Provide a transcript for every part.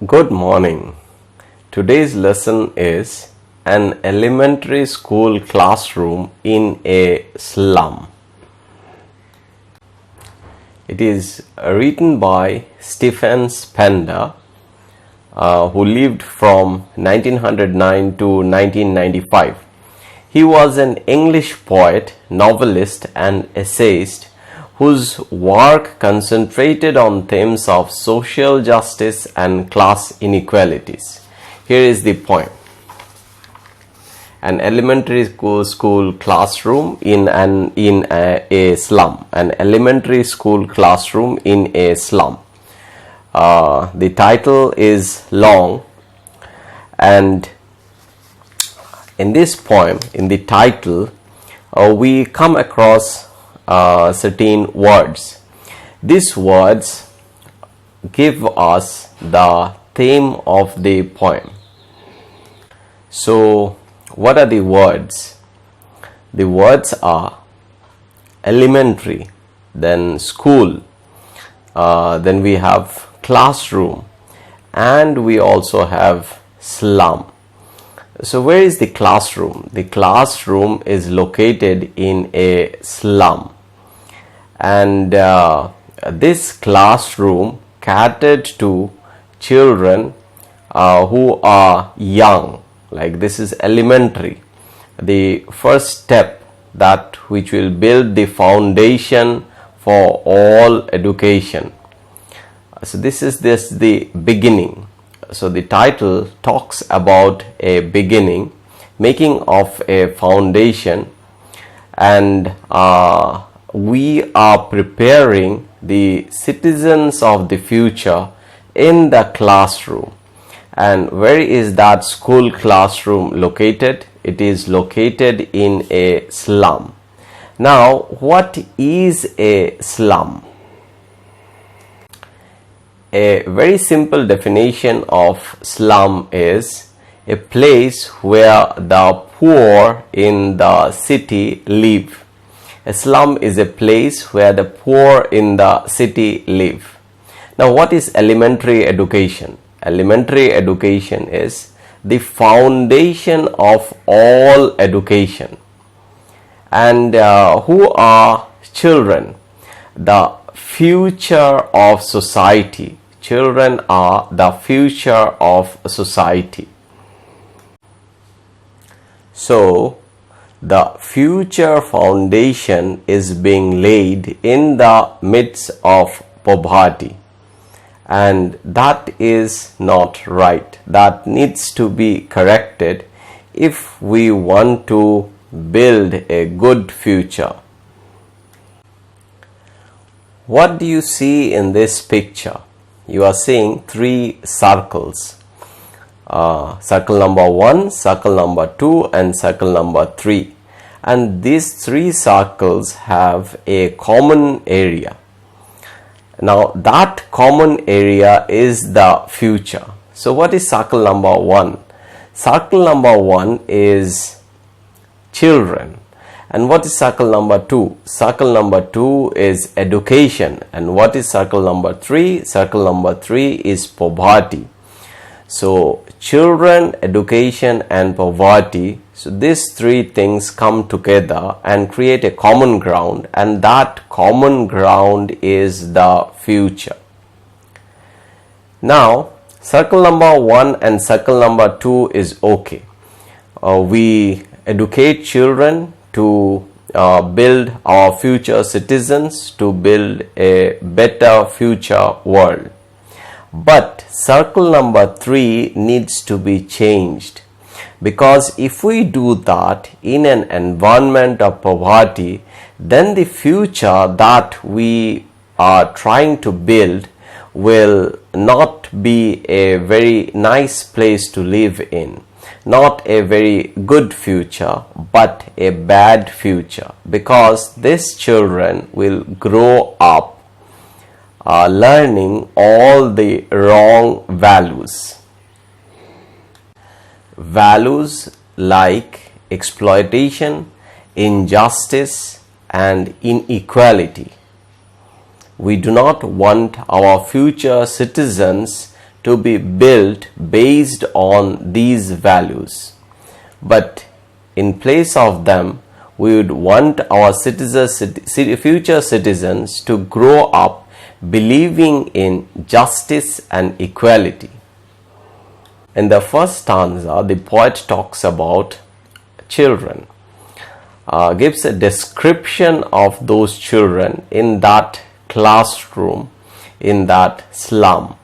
Good morning. Today's lesson is an elementary school classroom in a slum. It is written by Stephen Spender, who lived from 1909 to 1995. He was an English poet, novelist, and essayist whose work concentrated on themes of social justice and class inequalities. Here is the poem. An elementary school classroom in a slum. An elementary school classroom in a slum. The title is long, and in this poem, in the title, we come across certain words. These words give us the theme of the poem. So, what are the words? The words are elementary, then school, then we have classroom, and we also have slum. So, where is the classroom? The classroom is located in a slum. And this classroom catered to children who are young. Like this is elementary, the first step that which will build the foundation for all education. So this is the beginning. So the title talks about a beginning, making of a foundation, and we are preparing the citizens of the future in the classroom. And where is that school classroom located? It is located in a slum. Now, what is a slum? A very simple definition of slum is a place where the poor in the city live. A slum is a place where the poor in the city live. Now, what is elementary education? Elementary education is the foundation of all education. And who are children? The future of society. Children are the future of society. So, the future foundation is being laid in the midst of poverty, and that is not right. That needs to be corrected if we want to build a good future. What do you see in this picture? You are seeing three circles. Circle number 1, circle number 2, and circle number 3. And these three circles have a common area. Now that common area is the future. So what is circle number 1? Circle number 1 is children. And what is circle number 2? Circle number 2 is education. And what is circle number 3? Circle number 3 is poverty. So children, education, and poverty. So these three things come together and create a common ground, and that common ground is the future. Now, circle number 1 and circle number 2 is okay. We educate children to build our future citizens, to build a better future world. But circle number 3 needs to be changed, because if we do that in an environment of poverty, then the future that we are trying to build will not be a very nice place to live in. Not a very good future, but a bad future, because these children will grow up learning all the wrong values. Values like exploitation, injustice, and inequality. We do not want our future citizens to be built based on these values. But in place of them, we would want our future citizens to grow up believing in justice and equality. In the first stanza, the poet talks about children, gives a description of those children in that classroom, in that slum,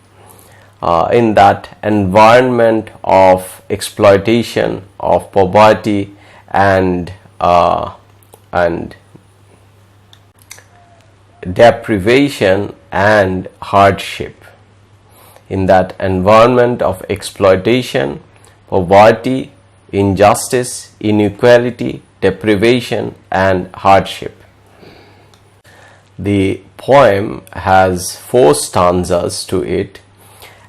in that environment of exploitation, of poverty, and deprivation and hardship. In that environment of exploitation, poverty, injustice, inequality, deprivation, and hardship. The poem has 4 stanzas to it,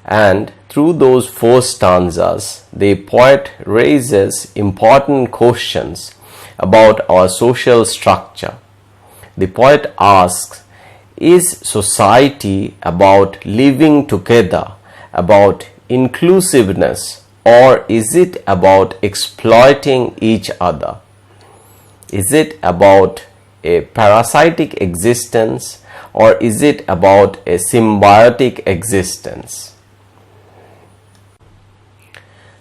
and through those 4 stanzas, the poet raises important questions about our social structure. The poet asks, is society about living together, about inclusiveness, or is it about exploiting each other? Is it about a parasitic existence, or is it about a symbiotic existence?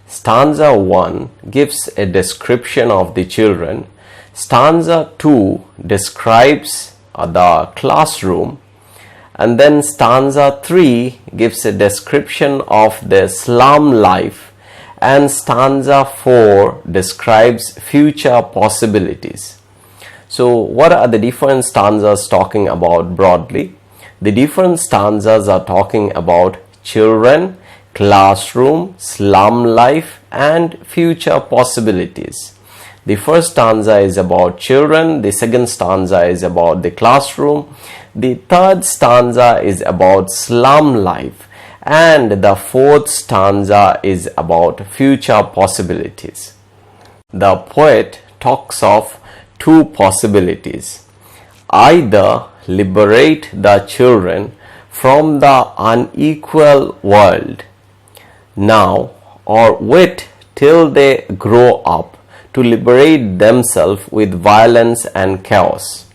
Stanza 1 gives a description of the children. Stanza 2 describes the classroom, and then stanza 3 gives a description of the slum life, and stanza 4 describes future possibilities. So what are the different stanzas talking about broadly? The different stanzas are talking about children, classroom, slum life, and future possibilities. The first stanza is about children, the second stanza is about the classroom, the third stanza is about slum life, and the fourth stanza is about future possibilities. The poet talks of 2 possibilities: either liberate the children from the unequal world now, or wait till they grow up to liberate themselves with violence and chaos.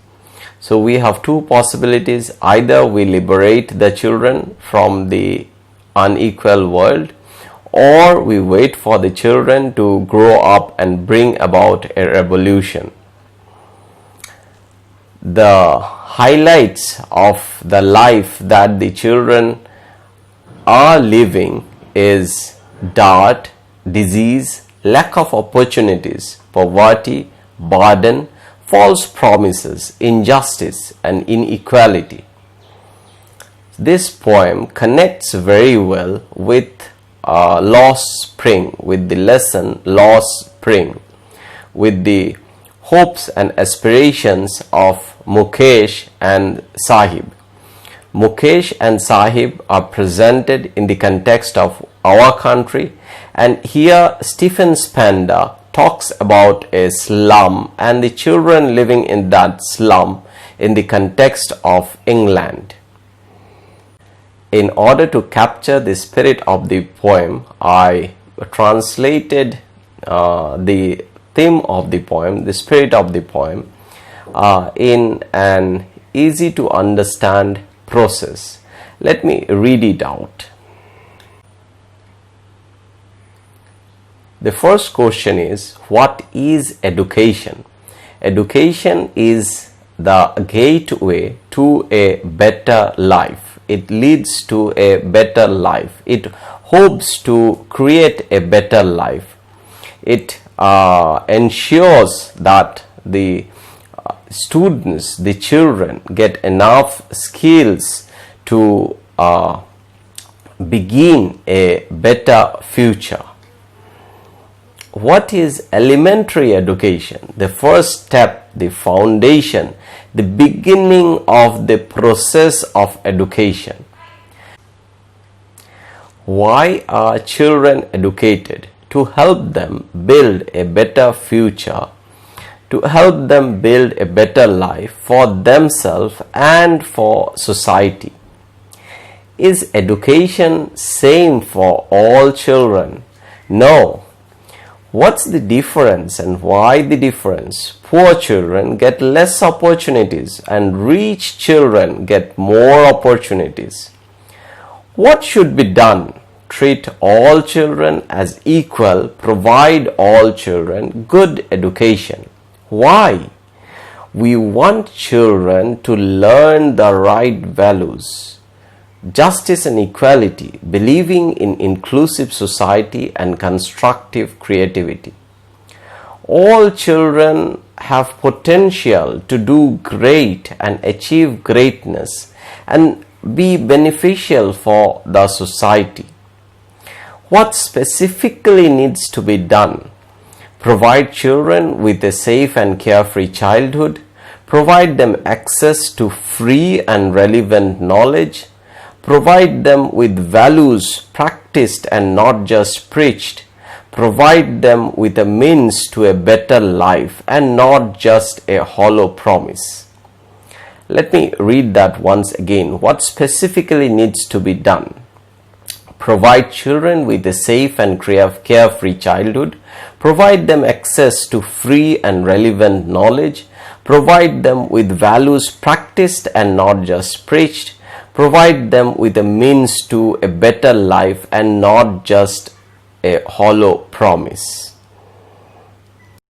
So we have 2 possibilities: either we liberate the children from the unequal world, or we wait for the children to grow up and bring about a revolution. The highlights of the life that the children are living is drought, disease, lack of opportunities, poverty, burden, false promises, injustice, and inequality. This poem connects very well with Lost Spring, with the lesson Lost Spring, with the hopes and aspirations of Mukesh and Sahib. Mukesh and Sahib are presented in the context of our country, and here Stephen Spender talks about a slum and the children living in that slum in the context of England. In order to capture the spirit of the poem, I translated the theme of the poem, the spirit of the poem, in an easy to understand process. Let me read it out. The first question is, what is education? Education is the gateway to a better life. It leads to a better life. It hopes to create a better life. It ensures that the students, the children, get enough skills to begin a better future. What is elementary education? The first step, the foundation, the beginning of the process of education. Why are children educated? To help them build a better future, to help them build a better life for themselves and for society. Is education same for all children? No. What's the difference and why the difference? Poor children get less opportunities and rich children get more opportunities. What should be done? Treat all children as equal, provide all children good education. Why? We want children to learn the right values, justice and equality, believing in inclusive society and constructive creativity. All children have potential to do great and achieve greatness and be beneficial for the society. What specifically needs to be done? Provide children with a safe and carefree childhood, provide them access to free and relevant knowledge, provide them with values practiced and not just preached, provide them with a means to a better life and not just a hollow promise. Let me read that once again. What specifically needs to be done? Provide children with a safe and carefree childhood, provide them access to free and relevant knowledge, provide them with values practiced and not just preached, provide them with a means to a better life and not just a hollow promise.